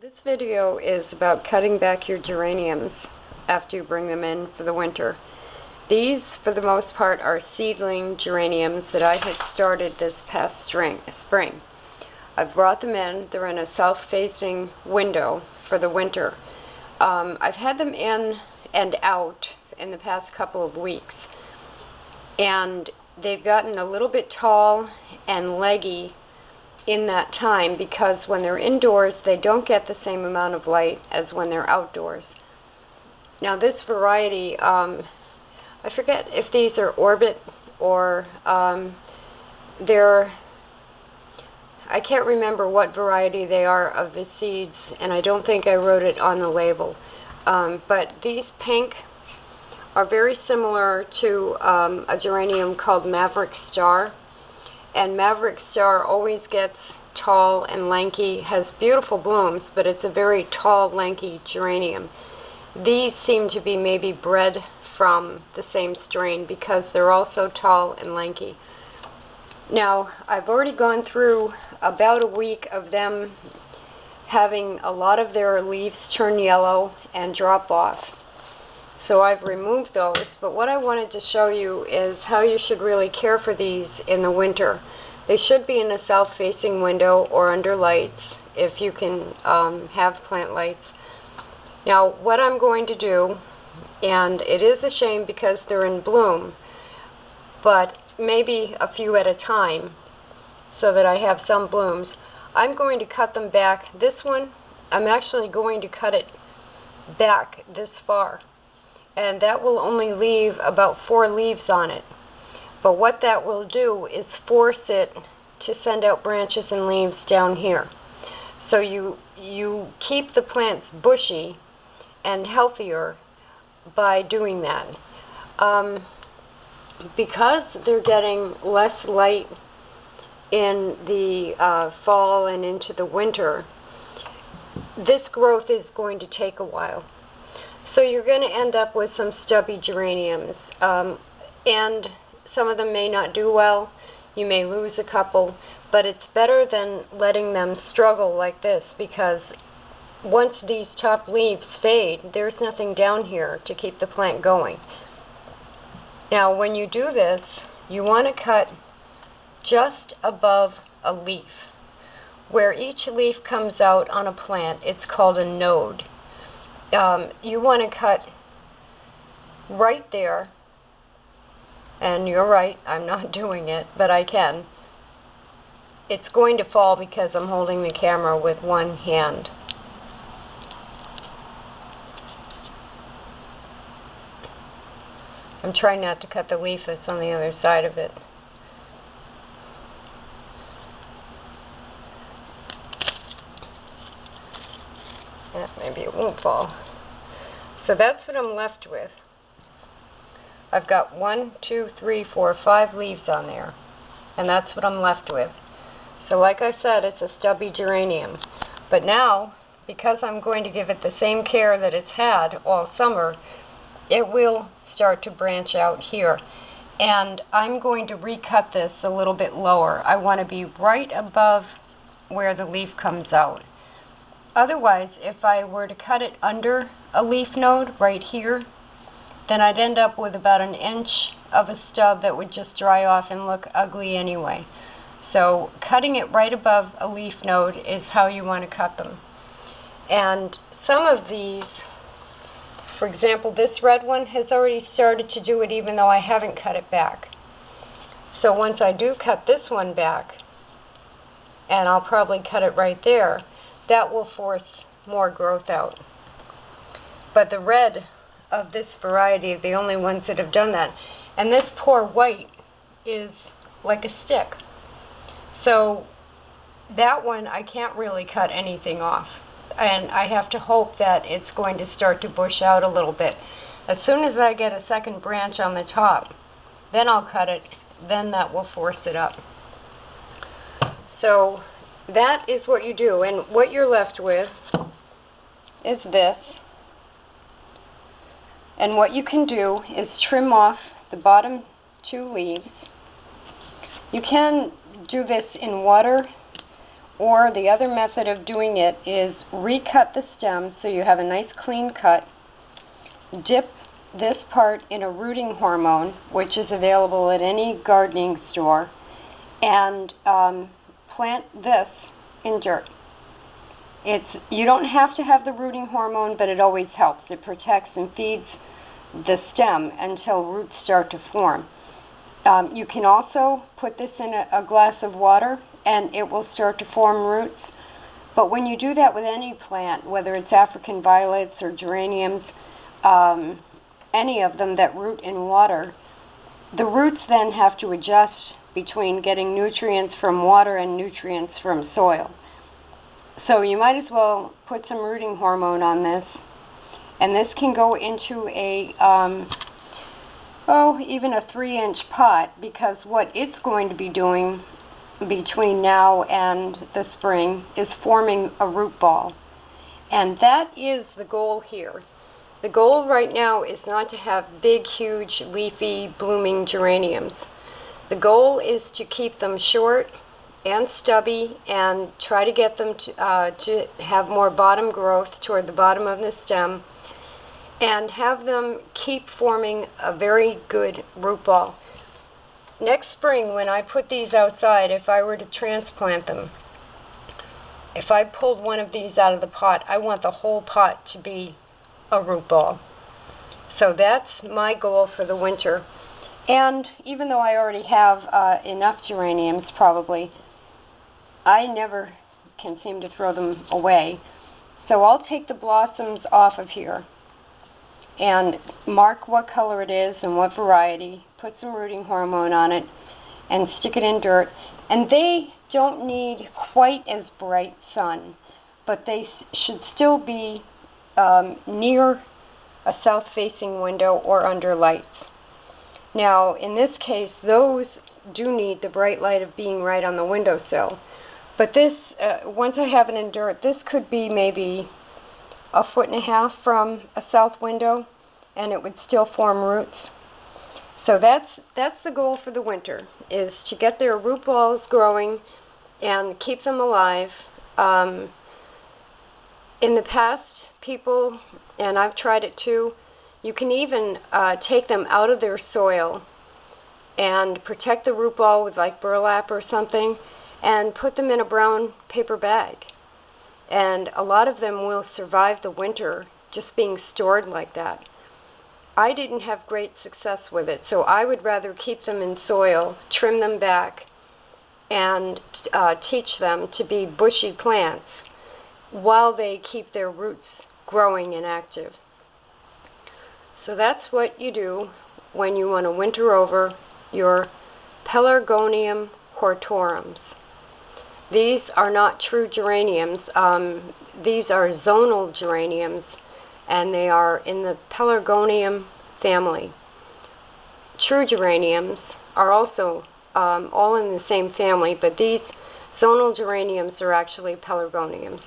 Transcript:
This video is about cutting back your geraniums after you bring them in for the winter. These, for the most part, are seedling geraniums that I had started this past spring. I've brought them in. They're in a south-facing window for the winter. I've had them in and out in the past couple of weeks, and they've gotten a little bit tall and leggy in that time because when they're indoors they don't get the same amount of light as when they're outdoors. Now this variety, I forget if these are orbit or I can't remember what variety they are of the seeds, and I don't think I wrote it on the label. But these pink are very similar to a geranium called Maverick Star. And Maverick Star always gets tall and lanky, has beautiful blooms, but it's a very tall, lanky geranium. These seem to be maybe bred from the same strain because they're also tall and lanky. Now, I've already gone through about a week of them having a lot of their leaves turn yellow and drop off. So I've removed those, but what I wanted to show you is how you should really care for these in the winter. They should be in a south-facing window or under lights if you can have plant lights. Now what I'm going to do, and it is a shame because they're in bloom, but maybe a few at a time so that I have some blooms, I'm going to cut them back. This one, I'm actually going to cut it back this far, and that will only leave about 4 leaves on it. But what that will do is force it to send out branches and leaves down here. So you keep the plants bushy and healthier by doing that. Because they're getting less light in the fall and into the winter, this growth is going to take a while. So you're going to end up with some stubby geraniums, and some of them may not do well. You may lose a couple, but it's better than letting them struggle like this, because once these top leaves fade, there's nothing down here to keep the plant going. Now when you do this, you want to cut just above a leaf. Where each leaf comes out on a plant, it's called a node. You want to cut right there, and you're right, I'm not doing it, but I can. It's going to fall because I'm holding the camera with one hand. I'm trying not to cut the leaf that's on the other side of it. Yeah, maybe it won't fall. So that's what I'm left with. I've got 1, 2, 3, 4, 5 leaves on there, and that's what I'm left with. So like I said, it's a stubby geranium. But now, because I'm going to give it the same care that it's had all summer, it will start to branch out here. And I'm going to recut this a little bit lower. I want to be right above where the leaf comes out. Otherwise, if I were to cut it under a leaf node right here, then I'd end up with about 1 inch of a stub that would just dry off and look ugly anyway. So cutting it right above a leaf node is how you want to cut them. And some of these, for example, this red one has already started to do it even though I haven't cut it back. So once I do cut this one back, and I'll probably cut it right there, that will force more growth out. But the red of this variety are the only ones that have done that. And this poor white is like a stick. So that one I can't really cut anything off. And I have to hope that it's going to start to bush out a little bit. As soon as I get a second branch on the top, then I'll cut it. Then that will force it up. So that is what you do, and what you're left with is this. And what you can do is trim off the bottom 2 leaves. You can do this in water or the other method of doing it is recut the stem so you have a nice clean cut. Dip this part in a rooting hormone, which is available at any gardening store, and plant this in dirt. You don't have to have the rooting hormone, but it always helps. It protects and feeds the stem until roots start to form. You can also put this in a glass of water and it will start to form roots. But when you do that with any plant, whether it's African violets or geraniums, any of them that root in water, the roots then have to adjust between getting nutrients from water and nutrients from soil. So you might as well put some rooting hormone on this, and this can go into a even a 3-inch pot, because what it's going to be doing between now and the spring is forming a root ball. And that is the goal here. The goal right now is not to have big, huge, leafy, blooming geraniums. The goal is to keep them short and stubby and try to get them to have more bottom growth toward the bottom of the stem, and have them keep forming a very good root ball. Next spring, when I put these outside, if I were to transplant them, if I pulled one of these out of the pot, I want the whole pot to be a root ball. So that's my goal for the winter. And even though I already have enough geraniums, probably, I never can seem to throw them away. So I'll take the blossoms off of here and mark what color it is and what variety, put some rooting hormone on it, and stick it in dirt. And they don't need quite as bright sun, but they should still be near a south-facing window or under lights. Now, in this case, those do need the bright light of being right on the windowsill. But this, once I have it in dirt, this could be maybe 1.5 feet from a south window, and it would still form roots. So that's the goal for the winter, is to get their root balls growing and keep them alive. In the past, people, and I've tried it too, you can even take them out of their soil and protect the root ball with like burlap or something, and put them in a brown paper bag. And a lot of them will survive the winter just being stored like that. I didn't have great success with it, so I would rather keep them in soil, trim them back, and teach them to be bushy plants while they keep their roots growing and active. So that's what you do when you want to winter over your Pelargonium hortorums. These are not true geraniums. These are zonal geraniums, and they are in the Pelargonium family. True geraniums are also all in the same family, but these zonal geraniums are actually Pelargoniums.